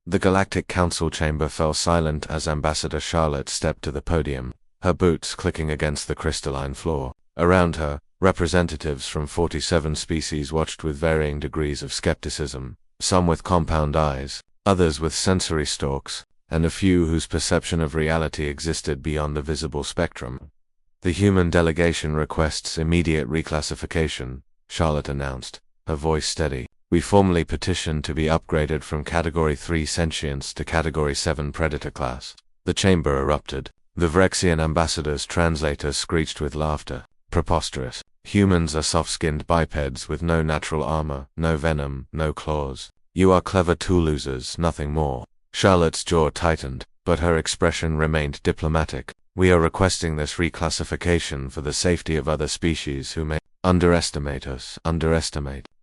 The Galactic Council chamber fell silent as Ambassador Charlotte stepped to the podium, her boots clicking against the crystalline floor. Around her, representatives from 47 species watched with varying degrees of skepticism, some with compound eyes, others with sensory stalks, and a few whose perception of reality existed beyond the visible spectrum. The human delegation requests immediate reclassification, Charlotte announced, her voice steady. We formally petition to be upgraded from Category 3 Sentience to Category 7 Predator class. The chamber erupted. The Vrexian ambassador's translator screeched with laughter. Preposterous. Humans are soft-skinned bipeds with no natural armor, no venom, no claws. You are clever tool losers, nothing more. Charlotte's jaw tightened, but her expression remained diplomatic. We are requesting this reclassification for the safety of other species who may underestimate us.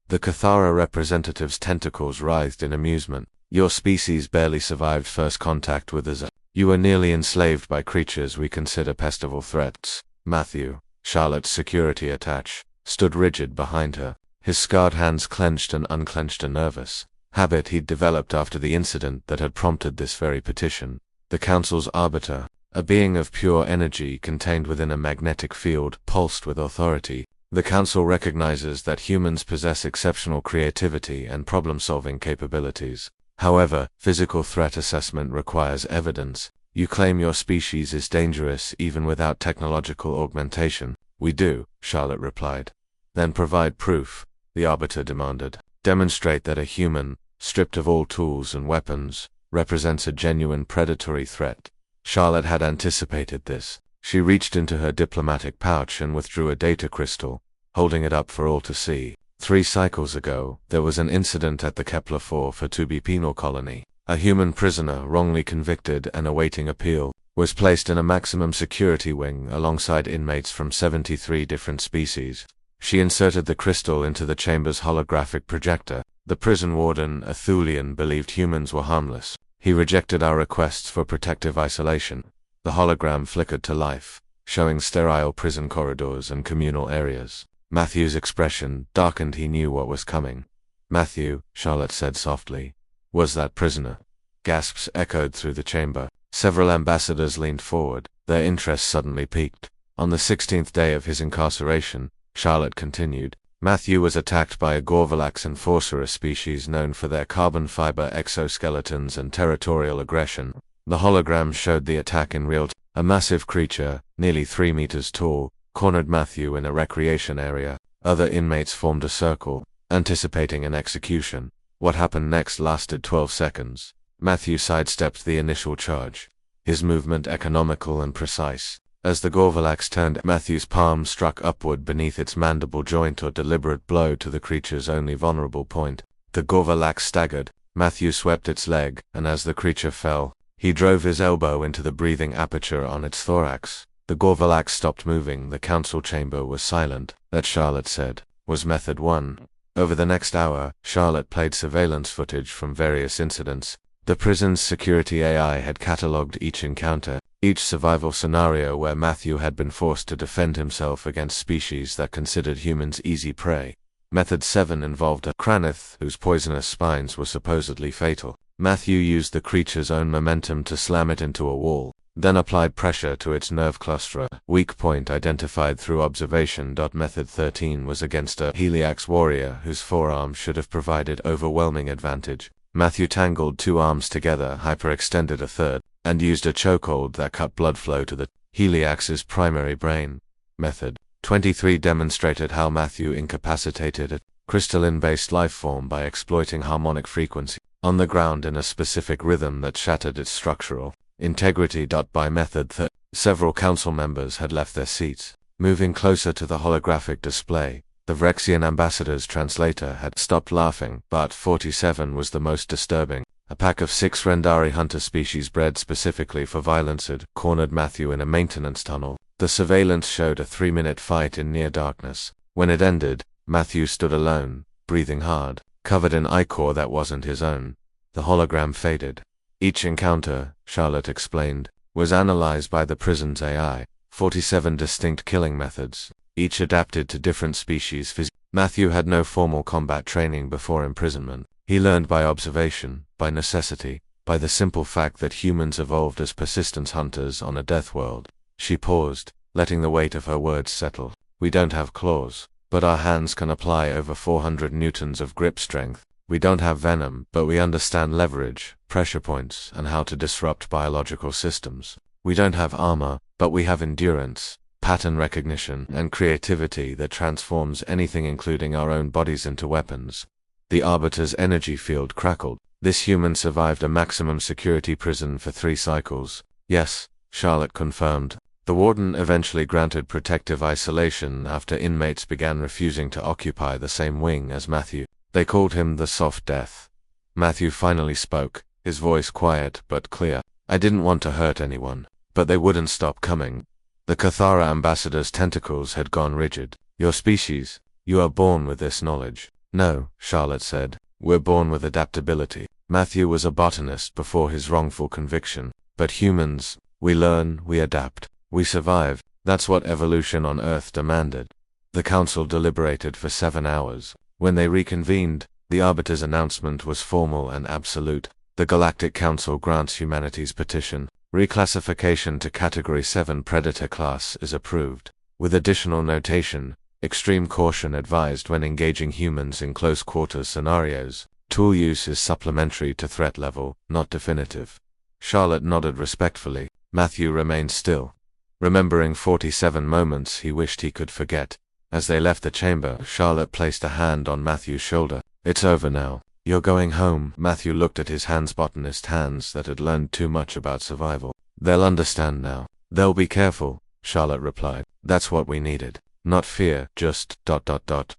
The Cathara representative's tentacles writhed in amusement. Your species barely survived first contact with us. You were nearly enslaved by creatures we consider pestival threats. Matthew, Charlotte's security attaché, stood rigid behind her, his scarred hands clenched and unclenched, a nervous habit he'd developed after the incident that had prompted this very petition. The Council's arbiter, a being of pure energy contained within a magnetic field, pulsed with authority. The Council recognizes that humans possess exceptional creativity and problem-solving capabilities. However, physical threat assessment requires evidence. You claim your species is dangerous even without technological augmentation. We do, Charlotte replied. Then provide proof, the arbiter demanded. Demonstrate that a human, stripped of all tools and weapons, represents a genuine predatory threat. Charlotte had anticipated this. She reached into her diplomatic pouch and withdrew a data crystal, holding it up for all to see. 3 cycles ago, there was an incident at the Kepler-4 for 2B penal colony. A human prisoner, wrongly convicted and awaiting appeal, was placed in a maximum security wing alongside inmates from 73 different species. She inserted the crystal into the chamber's holographic projector. The prison warden, a Thulian, believed humans were harmless. He rejected our requests for protective isolation. The hologram flickered to life, showing sterile prison corridors and communal areas. Matthew's expression darkened. He knew what was coming. Matthew, Charlotte said softly, was that prisoner? Gasps echoed through the chamber. Several ambassadors leaned forward, their interest suddenly piqued. On the 16th day of his incarceration, Charlotte continued, Matthew was attacked by a Gorvalax enforcer, a species known for their carbon fiber exoskeletons and territorial aggression. The hologram showed the attack in real time. A massive creature, nearly 3 meters tall, cornered Matthew in a recreation area. Other inmates formed a circle, anticipating an execution. What happened next lasted 12 seconds. Matthew sidestepped the initial charge, his movement economical and precise. As the Gorvalax turned, Matthew's palm struck upward beneath its mandible joint, or deliberate blow to the creature's only vulnerable point. The Gorvalax staggered. Matthew swept its leg, and as the creature fell, he drove his elbow into the breathing aperture on its thorax. The Gorvalax stopped moving. The council chamber was silent. That, Charlotte said, was Method 1. Over the next hour, Charlotte played surveillance footage from various incidents. The prison's security AI had catalogued each encounter, each survival scenario where Matthew had been forced to defend himself against species that considered humans easy prey. Method 7 involved a Kranith whose poisonous spines were supposedly fatal. Matthew used the creature's own momentum to slam it into a wall, then applied pressure to its nerve cluster, weak point identified through observation. Method 13 was against a Heliax warrior whose forearm should have provided overwhelming advantage. Matthew tangled 2 arms together, hyperextended a third, and used a chokehold that cut blood flow to the Heliax's primary brain. Method 23 demonstrated how Matthew incapacitated a crystalline-based lifeform by exploiting harmonic frequency on the ground in a specific rhythm that shattered its structural integrity. By Method 30, several council members had left their seats. Moving closer to the holographic display, the Vrexian ambassador's translator had stopped laughing. But 47 was the most disturbing. A pack of 6 Rendari hunter species bred specifically for violence had cornered Matthew in a maintenance tunnel. The surveillance showed a 3-minute fight in near darkness. When it ended, Matthew stood alone, breathing hard, covered in ichor that wasn't his own. The hologram faded. Each encounter, Charlotte explained, was analyzed by the prison's AI. 47 distinct killing methods, each adapted to different species. Matthew had no formal combat training before imprisonment. He learned by observation, by necessity. by the simple fact that humans evolved as persistence hunters on a death world. She paused, letting the weight of her words settle. We don't have claws, but our hands can apply over 400 newtons of grip strength. We don't have venom, but we understand leverage, pressure points, and how to disrupt biological systems. We don't have armor, but we have endurance, pattern recognition, and creativity that transforms anything, including our own bodies, into weapons. The Arbiter's energy field crackled. This human survived a maximum security prison for 3 cycles. Yes, Charlotte confirmed. The warden eventually granted protective isolation after inmates began refusing to occupy the same wing as Matthew. They called him the Soft Death. Matthew finally spoke, his voice quiet but clear. I didn't want to hurt anyone, but they wouldn't stop coming. The Cathara ambassador's tentacles had gone rigid. Your species, you are born with this knowledge. No, Charlotte said. We're born with adaptability. Matthew was a botanist before his wrongful conviction. But humans, we learn, we adapt, we survive. That's what evolution on Earth demanded. The council deliberated for 7 hours. When they reconvened, the Arbiter's announcement was formal and absolute. The Galactic Council grants humanity's petition. Reclassification to Category 7 Predator class is approved. With additional notation, extreme caution advised when engaging humans in close quarters scenarios. Tool use is supplementary to threat level, not definitive. Charlotte nodded respectfully. Matthew remained still, remembering 47 moments he wished he could forget. As they left the chamber, Charlotte placed a hand on Matthew's shoulder. It's over now. You're going home. Matthew looked at his hands, botanist hands that had learned too much about survival. They'll understand now. They'll be careful, Charlotte replied. That's what we needed. Not fear, just ...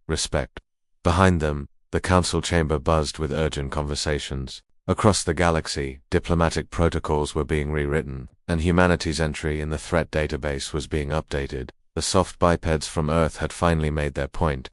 respect. Behind them, the council chamber buzzed with urgent conversations. Across the galaxy, diplomatic protocols were being rewritten, and humanity's entry in the threat database was being updated. The soft bipeds from Earth had finally made their point.